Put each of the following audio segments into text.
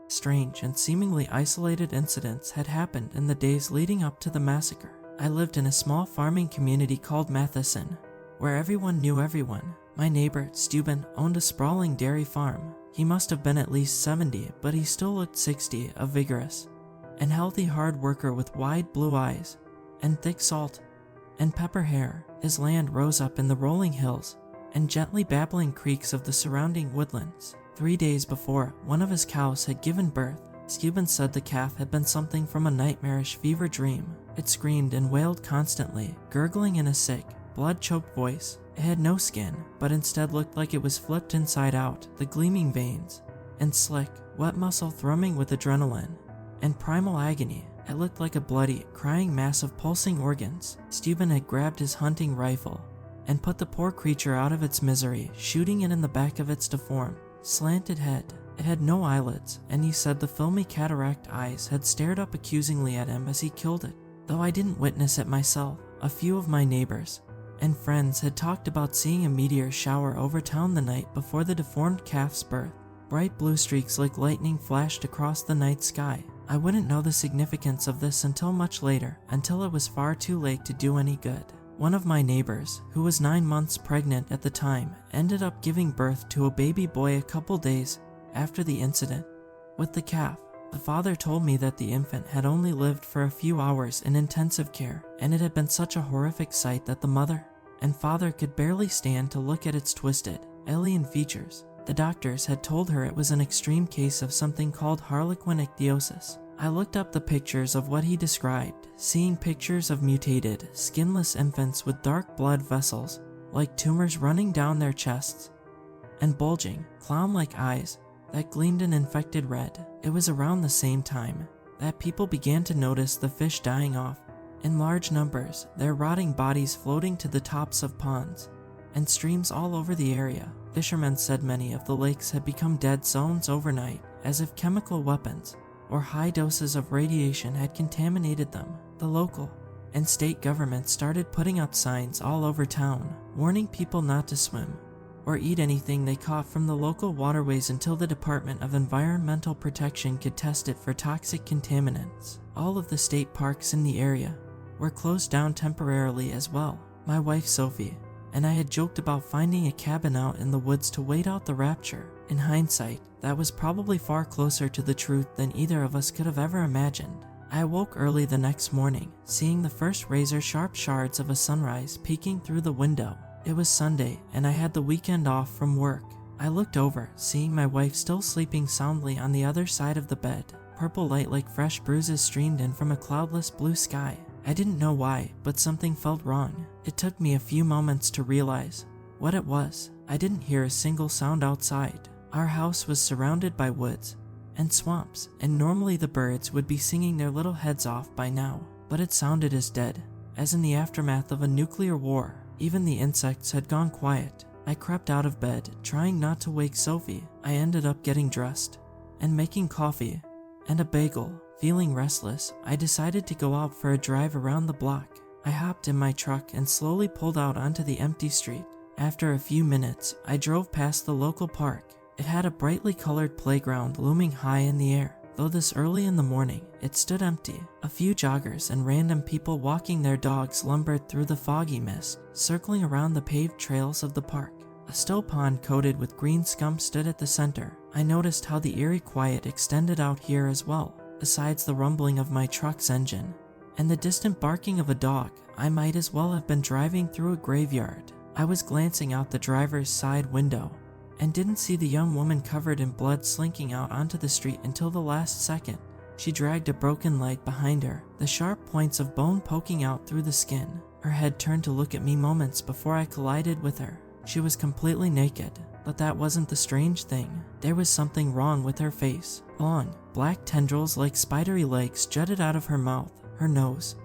Strange and seemingly isolated incidents had happened in the days leading up to the massacre. I lived in a small farming community called Matheson, where everyone knew everyone. My neighbor, Steuben, owned a sprawling dairy farm. He must have been at least 70, but he still looked 60, a vigorous and healthy hard worker with wide blue eyes and thick salt and pepper hair. His land rose up in the rolling hills and gently babbling creeks of the surrounding woodlands. 3 days before, one of his cows had given birth. Steuben said the calf had been something from a nightmarish fever dream. It screamed and wailed constantly, gurgling in a sick, blood-choked voice. It had no skin, but instead looked like it was flipped inside out, the gleaming veins and slick, wet muscle thrumming with adrenaline and primal agony. It looked like a bloody, crying mass of pulsing organs. Steuben had grabbed his hunting rifle and put the poor creature out of its misery, shooting it in the back of its deformed, slanted head. It had no eyelids, and he said the filmy cataract eyes had stared up accusingly at him as he killed it. Though I didn't witness it myself, a few of my neighbors and friends had talked about seeing a meteor shower over town the night before the deformed calf's birth. Bright blue streaks like lightning flashed across the night sky. I wouldn't know the significance of this until much later, until it was far too late to do any good. One of my neighbors, who was 9 months pregnant at the time, ended up giving birth to a baby boy a couple days after the incident with the calf. The father told me that the infant had only lived for a few hours in intensive care, and it had been such a horrific sight that the mother and father could barely stand to look at its twisted, alien features. The doctors had told her it was an extreme case of something called harlequin ichthyosis. I looked up the pictures of what he described, seeing pictures of mutated, skinless infants with dark blood vessels, like tumors running down their chests, and bulging, clown-like eyes that gleamed an infected red. It was around the same time that people began to notice the fish dying off in large numbers, their rotting bodies floating to the tops of ponds and streams all over the area. Fishermen said many of the lakes had become dead zones overnight, as if chemical weapons or high doses of radiation had contaminated them. The local and state governments started putting up signs all over town, warning people not to swim or eat anything they caught from the local waterways until the Department of Environmental Protection could test it for toxic contaminants. All of the state parks in the area were closed down temporarily as well. My wife Sophie and I had joked about finding a cabin out in the woods to wait out the rapture. In hindsight, that was probably far closer to the truth than either of us could have ever imagined. I awoke early the next morning, seeing the first razor-sharp shards of a sunrise peeking through the window. It was Sunday, and I had the weekend off from work. I looked over, seeing my wife still sleeping soundly on the other side of the bed. Purple light like fresh bruises streamed in from a cloudless blue sky. I didn't know why, but something felt wrong. It took me a few moments to realize what it was. I didn't hear a single sound outside. Our house was surrounded by woods and swamps, and normally the birds would be singing their little heads off by now, but it sounded as dead as in the aftermath of a nuclear war. Even the insects had gone quiet. I crept out of bed, trying not to wake Sophie. I ended up getting dressed and making coffee and a bagel. Feeling restless, I decided to go out for a drive around the block. I hopped in my truck and slowly pulled out onto the empty street. After a few minutes, I drove past the local park. It had a brightly colored playground looming high in the air. Though this early in the morning, it stood empty. A few joggers and random people walking their dogs lumbered through the foggy mist, circling around the paved trails of the park. A still pond coated with green scum stood at the center. I noticed how the eerie quiet extended out here as well. Besides the rumbling of my truck's engine and the distant barking of a dog, I might as well have been driving through a graveyard. I was glancing out the driver's side window and didn't see the young woman covered in blood slinking out onto the street until the last second. She dragged a broken leg behind her, the sharp points of bone poking out through the skin. Her head turned to look at me moments before I collided with her. She was completely naked, but that wasn't the strange thing. There was something wrong with her face. Long, black tendrils like spidery legs jutted out of her mouth, her nose,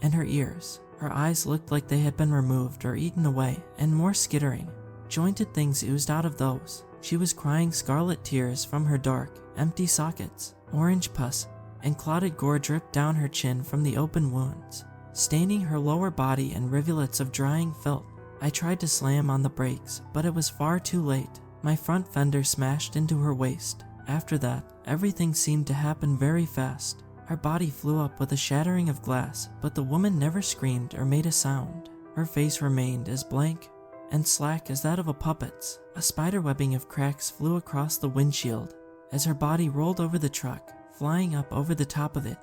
and her ears. Her eyes looked like they had been removed or eaten away, and more skittering, jointed things oozed out of those. She was crying scarlet tears from her dark, empty sockets. Orange pus and clotted gore dripped down her chin from the open wounds, staining her lower body in rivulets of drying filth. I tried to slam on the brakes, but it was far too late. My front fender smashed into her waist, After that, everything seemed to happen very fast. Her body flew up with a shattering of glass, but the woman never screamed or made a sound. Her face remained as blank and slack as that of a puppet's. A spiderwebbing of cracks flew across the windshield as her body rolled over the truck, flying up over the top of it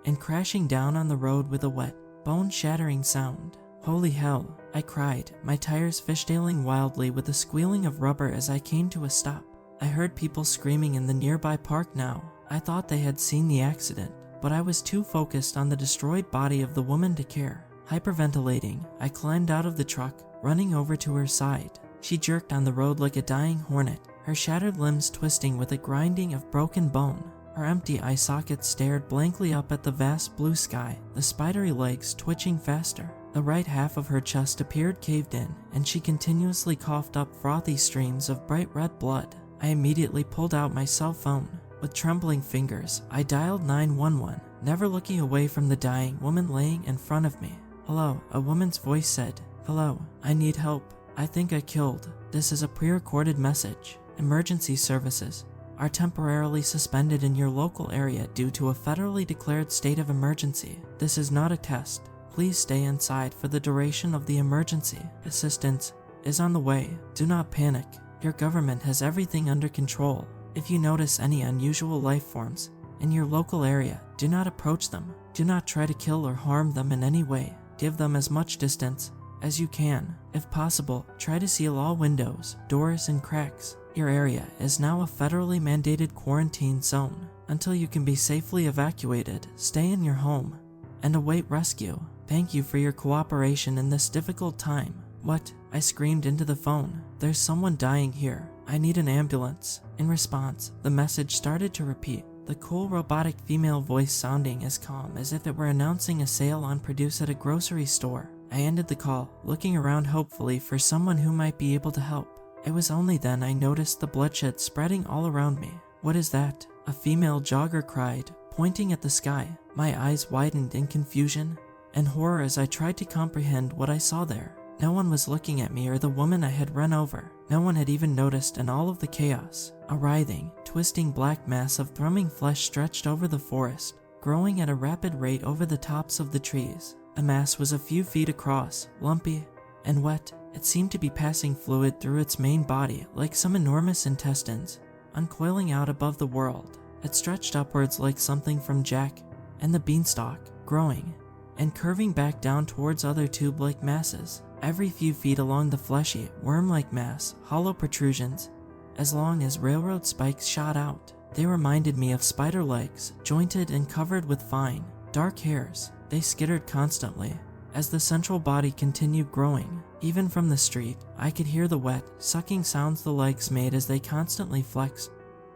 and crashing down on the road with a wet, bone-shattering sound. Holy hell, I cried, my tires fishtailing wildly with the squealing of rubber as I came to a stop. I heard people screaming in the nearby park now. I thought they had seen the accident, but I was too focused on the destroyed body of the woman to care. Hyperventilating, I climbed out of the truck, running over to her side. She jerked on the road like a dying hornet, her shattered limbs twisting with a grinding of broken bone. Her empty eye sockets stared blankly up at the vast blue sky, the spidery legs twitching faster. The right half of her chest appeared caved in, and she continuously coughed up frothy streams of bright red blood. I immediately pulled out my cell phone. With trembling fingers, I dialed 911, never looking away from the dying woman laying in front of me. "Hello," a woman's voice said. "Hello, I need help. I think I killed. This is a pre-recorded message. Emergency services are temporarily suspended in your local area due to a federally declared state of emergency. This is not a test. Please stay inside for the duration of the emergency. Assistance is on the way. Do not panic. Your government has everything under control. If you notice any unusual life forms in your local area, do not approach them. Do not try to kill or harm them in any way. Give them as much distance as you can. If possible, try to seal all windows, doors, and cracks. Your area is now a federally mandated quarantine zone. Until you can be safely evacuated, stay in your home and await rescue. Thank you for your cooperation in this difficult time." "What?" I screamed into the phone. "There's someone dying here. I need an ambulance." In response, the message started to repeat, the cool robotic female voice sounding as calm as if it were announcing a sale on produce at a grocery store. I ended the call, looking around hopefully for someone who might be able to help. It was only then I noticed the bloodshed spreading all around me. "What is that?" a female jogger cried, pointing at the sky. My eyes widened in confusion and horror as I tried to comprehend what I saw there. No one was looking at me or the woman I had run over. No one had even noticed in all of the chaos. A writhing, twisting black mass of thrumming flesh stretched over the forest, growing at a rapid rate over the tops of the trees. The mass was a few feet across, lumpy and wet. It seemed to be passing fluid through its main body like some enormous intestines, uncoiling out above the world. It stretched upwards like something from Jack and the Beanstalk, growing and curving back down towards other tube-like masses. Every few feet along the fleshy, worm-like mass, hollow protrusions, as long as railroad spikes shot out. They reminded me of spider legs, jointed and covered with fine, dark hairs. They skittered constantly as the central body continued growing. Even from the street, I could hear the wet, sucking sounds the legs made as they constantly flex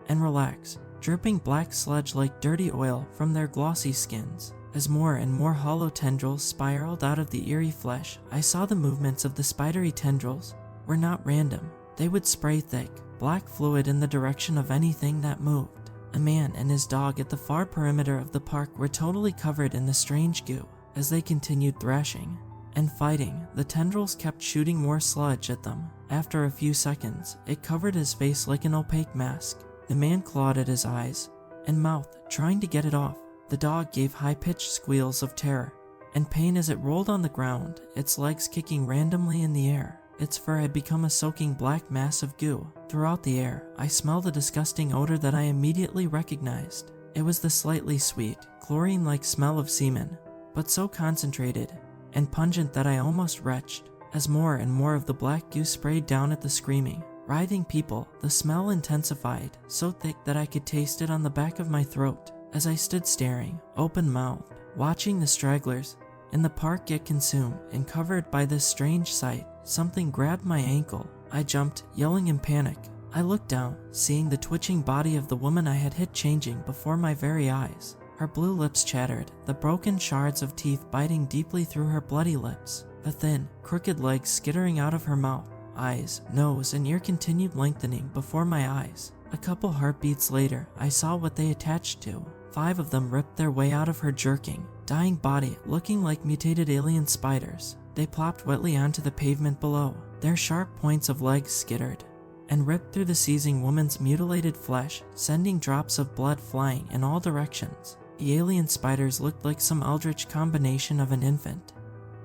and relax, dripping black sludge like dirty oil from their glossy skins. As more and more hollow tendrils spiraled out of the eerie flesh, I saw the movements of the spidery tendrils were not random. They would spray thick, black fluid in the direction of anything that moved. A man and his dog at the far perimeter of the park were totally covered in the strange goo. As they continued thrashing and fighting, the tendrils kept shooting more sludge at them. After a few seconds, it covered his face like an opaque mask. The man clawed at his eyes and mouth, trying to get it off. The dog gave high-pitched squeals of terror and pain as it rolled on the ground, its legs kicking randomly in the air. Its fur had become a soaking black mass of goo. Throughout the air, I smelled a disgusting odor that I immediately recognized. It was the slightly sweet, chlorine-like smell of semen, but so concentrated and pungent that I almost retched. As more and more of the black goo sprayed down at the screaming, writhing people, the smell intensified, so thick that I could taste it on the back of my throat. As I stood staring, open-mouthed, watching the stragglers in the park get consumed and covered by this strange sight, something grabbed my ankle. I jumped, yelling in panic. I looked down, seeing the twitching body of the woman I had hit changing before my very eyes. Her blue lips chattered, the broken shards of teeth biting deeply through her bloody lips. The thin, crooked legs skittering out of her mouth. Eyes, nose, and ear continued lengthening before my eyes. A couple heartbeats later, I saw what they attached to. 5 of them ripped their way out of her jerking, dying body, looking like mutated alien spiders. They plopped wetly onto the pavement below. Their sharp points of legs skittered and ripped through the seizing woman's mutilated flesh, sending drops of blood flying in all directions. The alien spiders looked like some eldritch combination of an infant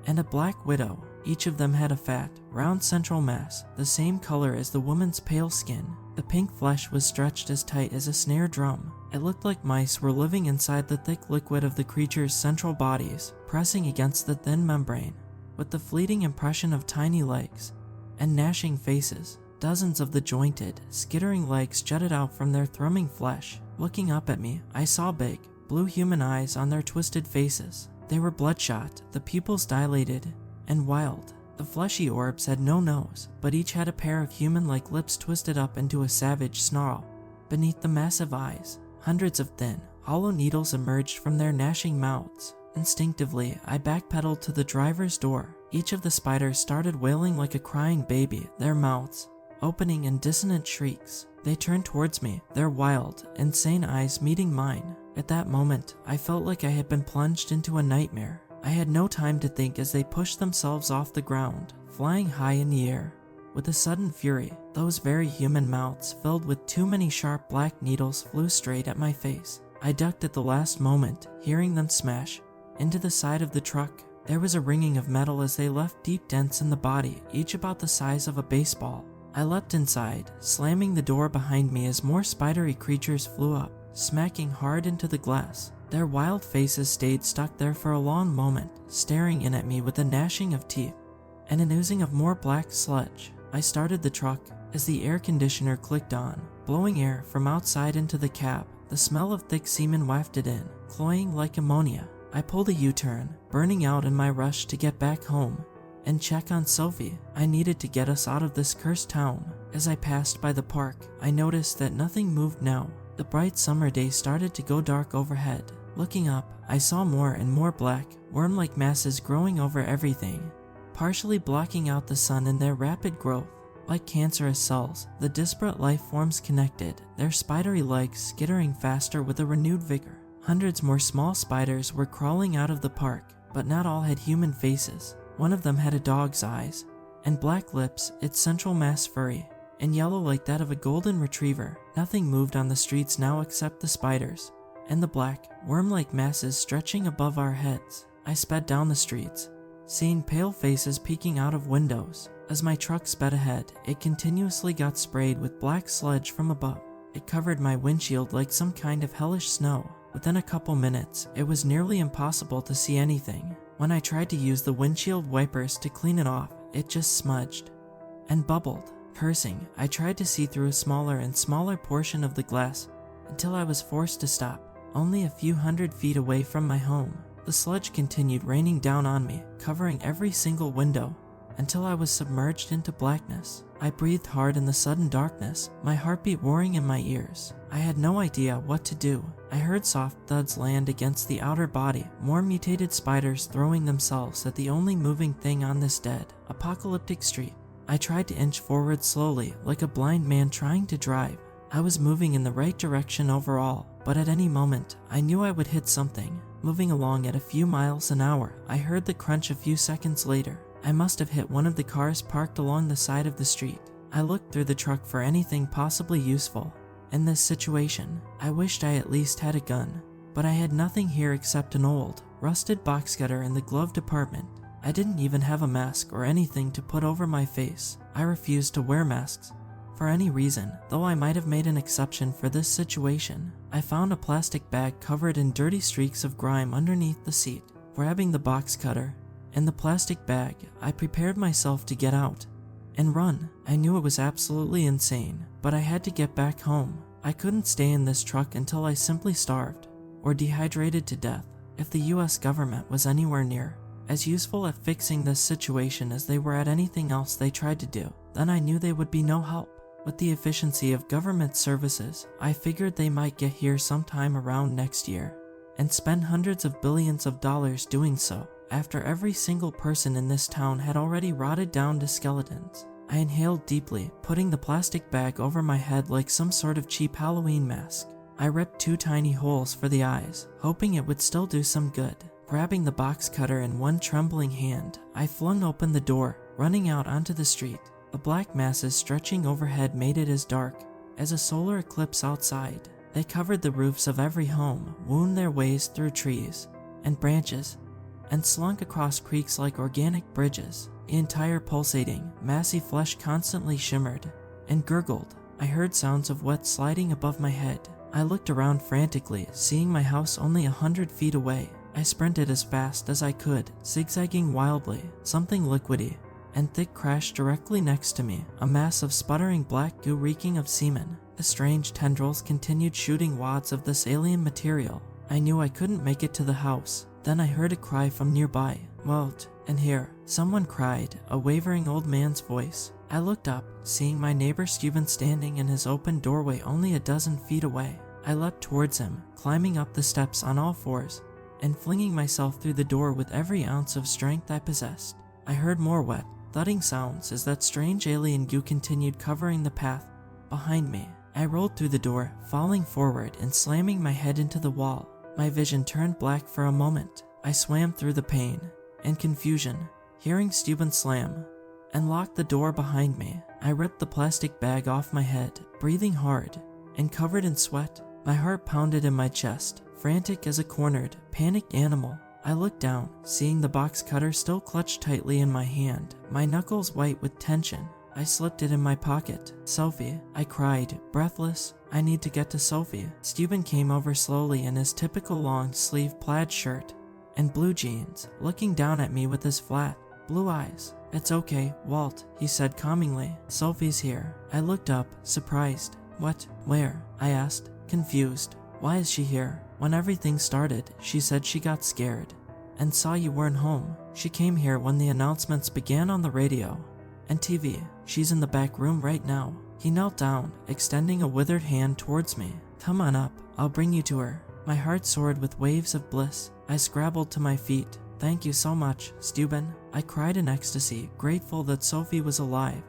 and a black widow. Each of them had a fat, round central mass, the same color as the woman's pale skin. The pink flesh was stretched as tight as a snare drum. It looked like mice were living inside the thick liquid of the creature's central bodies, pressing against the thin membrane, with the fleeting impression of tiny legs and gnashing faces. Dozens of the jointed, skittering legs jutted out from their thrumming flesh. Looking up at me, I saw big, blue human eyes on their twisted faces. They were bloodshot, the pupils dilated and wild. The fleshy orbs had no nose, but each had a pair of human-like lips twisted up into a savage snarl. Beneath the massive eyes, hundreds of thin, hollow needles emerged from their gnashing mouths. Instinctively, I backpedaled to the driver's door. Each of the spiders started wailing like a crying baby, their mouths opening in dissonant shrieks. They turned towards me, their wild, insane eyes meeting mine. At that moment, I felt like I had been plunged into a nightmare. I had no time to think as they pushed themselves off the ground, flying high in the air. With a sudden fury, those very human mouths filled with too many sharp black needles flew straight at my face. I ducked at the last moment, hearing them smash into the side of the truck. There was a ringing of metal as they left deep dents in the body, each about the size of a baseball. I leapt inside, slamming the door behind me as more spidery creatures flew up, smacking hard into the glass. Their wild faces stayed stuck there for a long moment, staring in at me with a gnashing of teeth and an oozing of more black sludge. I started the truck as the air conditioner clicked on, blowing air from outside into the cab. The smell of thick semen wafted in, cloying like ammonia. I pulled a U-turn, burning out in my rush to get back home and check on Sophie. I needed to get us out of this cursed town. As I passed by the park, I noticed that nothing moved now. The bright summer day started to go dark overhead. Looking up, I saw more and more black, worm-like masses growing over everything, partially blocking out the sun in their rapid growth. Like cancerous cells, the disparate life forms connected, their spidery legs skittering faster with a renewed vigor. Hundreds more small spiders were crawling out of the park, but not all had human faces. One of them had a dog's eyes and black lips, its central mass furry and yellow like that of a golden retriever. Nothing moved on the streets now except the spiders and the black, worm-like masses stretching above our heads. I sped down the streets, seeing pale faces peeking out of windows. As my truck sped ahead, it continuously got sprayed with black sludge from above. It covered my windshield like some kind of hellish snow. Within a couple minutes, it was nearly impossible to see anything. When I tried to use the windshield wipers to clean it off, it just smudged and bubbled. Cursing, I tried to see through a smaller and smaller portion of the glass until I was forced to stop, only a few hundred feet away from my home. The sludge continued raining down on me, covering every single window, until I was submerged into blackness. I breathed hard in the sudden darkness, my heartbeat roaring in my ears. I had no idea what to do. I heard soft thuds land against the outer body, more mutated spiders throwing themselves at the only moving thing on this dead, apocalyptic street. I tried to inch forward slowly, like a blind man trying to drive. I was moving in the right direction overall, but at any moment, I knew I would hit something. Moving along at a few miles an hour, I heard the crunch a few seconds later. I must have hit one of the cars parked along the side of the street. I looked through the truck for anything possibly useful. In this situation, I wished I at least had a gun, but I had nothing here except an old, rusted box cutter in the glove department. I didn't even have a mask or anything to put over my face. I refused to wear masks for any reason, though I might have made an exception for this situation. I found a plastic bag covered in dirty streaks of grime underneath the seat. Grabbing the box cutter and the plastic bag, I prepared myself to get out and run. I knew it was absolutely insane, but I had to get back home. I couldn't stay in this truck until I simply starved or dehydrated to death. If the US government was anywhere near as useful at fixing this situation as they were at anything else they tried to do, then I knew they would be no help. With the efficiency of government services, I figured they might get here sometime around next year and spend hundreds of billions of dollars doing so, after every single person in this town had already rotted down to skeletons. I inhaled deeply, putting the plastic bag over my head like some sort of cheap Halloween mask. I ripped 2 tiny holes for the eyes, hoping it would still do some good. Grabbing the box cutter in one trembling hand, I flung open the door, running out onto the street. The black masses stretching overhead made it as dark as a solar eclipse outside. They covered the roofs of every home, wound their ways through trees and branches, and slunk across creeks like organic bridges. The entire pulsating, massy flesh constantly shimmered and gurgled. I heard sounds of wet sliding above my head. I looked around frantically, seeing my house only 100 feet away. I sprinted as fast as I could, zigzagging wildly. Something liquidy and thick crashed directly next to me, a mass of sputtering black goo reeking of semen. The strange tendrils continued shooting wads of this alien material. I knew I couldn't make it to the house. Then I heard a cry from nearby. "Walt, in here," someone cried, a wavering old man's voice. I looked up, seeing my neighbor Steuben standing in his open doorway only a dozen feet away. I leapt towards him, climbing up the steps on all fours, and flinging myself through the door with every ounce of strength I possessed. I heard more wet, thudding sounds as that strange alien goo continued covering the path behind me. I rolled through the door, falling forward and slamming my head into the wall. My vision turned black for a moment. I swam through the pain and confusion, hearing Steuben slam and lock the door behind me. I ripped the plastic bag off my head, breathing hard and covered in sweat. My heart pounded in my chest, frantic as a cornered, panicked animal. I looked down, seeing the box cutter still clutched tightly in my hand, my knuckles white with tension. I slipped it in my pocket. "Sophie," I cried, breathless. "I need to get to Sophie." Steuben came over slowly in his typical long-sleeve plaid shirt and blue jeans, looking down at me with his flat, blue eyes. "It's okay, Walt," he said calmingly. "Sophie's here." I looked up, surprised. "What? Where?" I asked, confused. "Why is she here? When everything started, she said she got scared and saw you weren't home. She came here when the announcements began on the radio and TV. She's in the back room right now." He knelt down, extending a withered hand towards me. "Come on up, I'll bring you to her." My heart soared with waves of bliss. I scrabbled to my feet. "Thank you so much, Steuben." I cried in ecstasy, grateful that Sophie was alive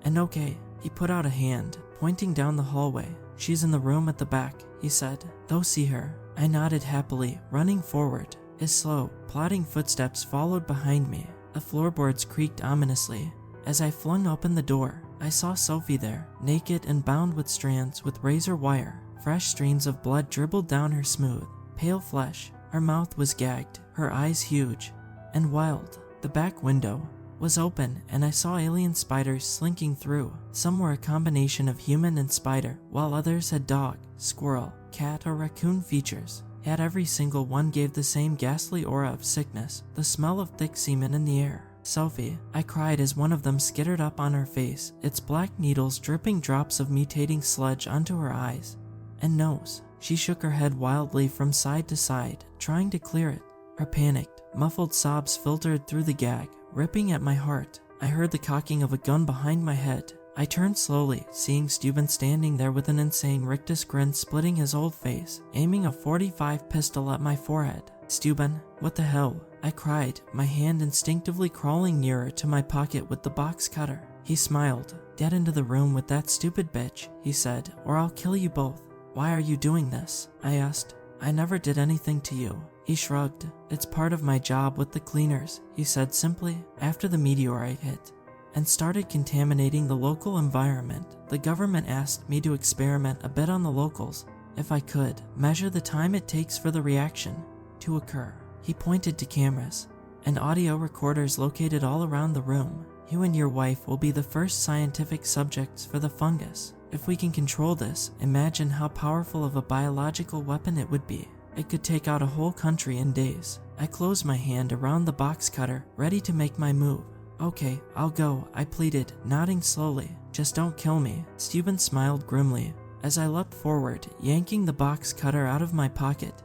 and okay. He put out a hand, pointing down the hallway. "She's in the room at the back," he said. "Go see her." I nodded happily, running forward. His slow, plodding footsteps followed behind me. The floorboards creaked ominously. As I flung open the door, I saw Sophie there, naked and bound with strands with razor wire. Fresh streams of blood dribbled down her smooth, pale flesh. Her mouth was gagged, her eyes huge and wild. The back window was open, and I saw alien spiders slinking through. Some were a combination of human and spider, while others had dog, squirrel, cat, or raccoon features. Yet every single one gave the same ghastly aura of sickness, the smell of thick semen in the air. "Sophie," I cried as one of them skittered up on her face, its black needles dripping drops of mutating sludge onto her eyes and nose. She shook her head wildly from side to side, trying to clear it. Her panicked, muffled sobs filtered through the gag, ripping at my heart. I heard the cocking of a gun behind my head. I turned slowly, seeing Steuben standing there with an insane rictus grin splitting his old face, aiming a .45 pistol at my forehead. "Steuben, what the hell?" I cried, my hand instinctively crawling nearer to my pocket with the box cutter. He smiled. "Get into the room with that stupid bitch," he said, "or I'll kill you both." "Why are you doing this?" I asked. "I never did anything to you." He shrugged. "It's part of my job with the cleaners," he said simply. "After the meteorite hit and started contaminating the local environment, the government asked me to experiment a bit on the locals, if I could, measure the time it takes for the reaction to occur." He pointed to cameras and audio recorders located all around the room. "You and your wife will be the first scientific subjects for the fungus. If we can control this, imagine how powerful of a biological weapon it would be. It could take out a whole country in days." I closed my hand around the box cutter, ready to make my move. "Okay, I'll go," I pleaded, nodding slowly. "Just don't kill me." Steuben smiled grimly as I leapt forward, yanking the box cutter out of my pocket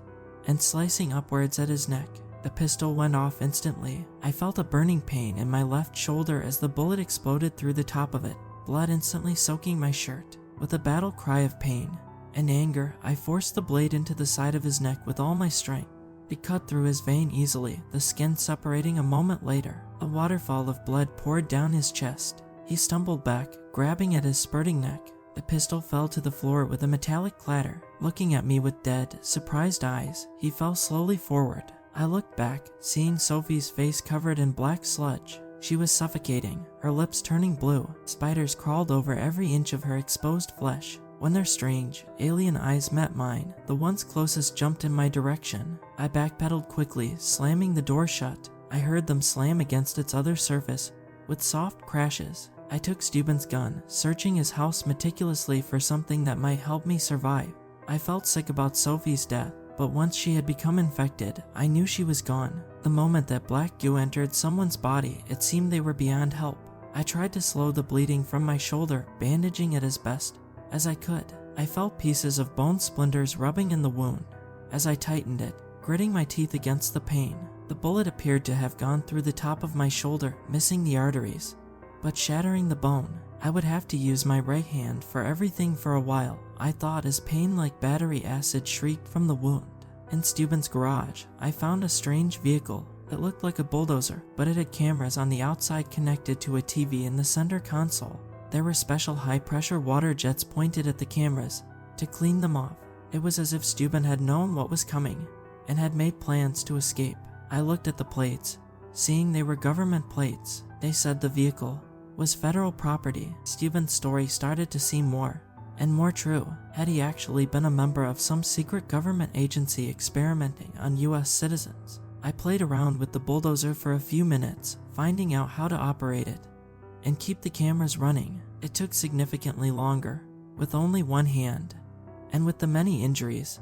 and slicing upwards at his neck. The pistol went off instantly. I felt a burning pain in my left shoulder as the bullet exploded through the top of it, blood instantly soaking my shirt. With a battle cry of pain and anger, I forced the blade into the side of his neck with all my strength. It cut through his vein easily, the skin separating a moment later. A waterfall of blood poured down his chest. He stumbled back, grabbing at his spurting neck. The pistol fell to the floor with a metallic clatter. Looking at me with dead, surprised eyes, he fell slowly forward. I looked back, seeing Sophie's face covered in black sludge. She was suffocating, her lips turning blue. Spiders crawled over every inch of her exposed flesh. When their strange, alien eyes met mine, the ones closest jumped in my direction. I backpedaled quickly, slamming the door shut. I heard them slam against its other surface with soft crashes. I took Steuben's gun, searching his house meticulously for something that might help me survive. I felt sick about Sophie's death, but once she had become infected, I knew she was gone. The moment that black goo entered someone's body, it seemed they were beyond help. I tried to slow the bleeding from my shoulder, bandaging it as best as I could. I felt pieces of bone splinters rubbing in the wound. As I tightened it, gritting my teeth against the pain, the bullet appeared to have gone through the top of my shoulder, missing the arteries, but shattering the bone. I would have to use my right hand for everything for a while, I thought, as pain like battery acid shrieked from the wound. In Steuben's garage, I found a strange vehicle. It looked like a bulldozer, but it had cameras on the outside connected to a TV in the center console. There were special high-pressure water jets pointed at the cameras to clean them off. It was as if Steuben had known what was coming and had made plans to escape. I looked at the plates, seeing they were government plates. They said the vehicle was federal property. Steuben's story started to seem more and more true. Had he actually been a member of some secret government agency experimenting on US citizens? I played around with the bulldozer for a few minutes, finding out how to operate it and keep the cameras running. It took significantly longer, with only one hand, and with the many injuries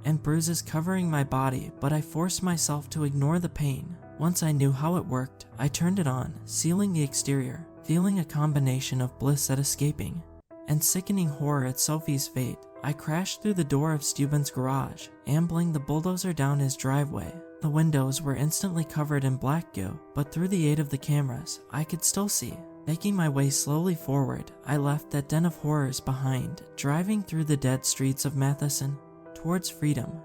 and bruises covering my body, but I forced myself to ignore the pain. Once I knew how it worked, I turned it on, sealing the exterior, feeling a combination of bliss at escaping and sickening horror at Sophie's fate. I crashed through the door of Steuben's garage, ambling the bulldozer down his driveway. The windows were instantly covered in black goo, but through the aid of the cameras, I could still see. Making my way slowly forward, I left that den of horrors behind, driving through the dead streets of Matheson towards freedom.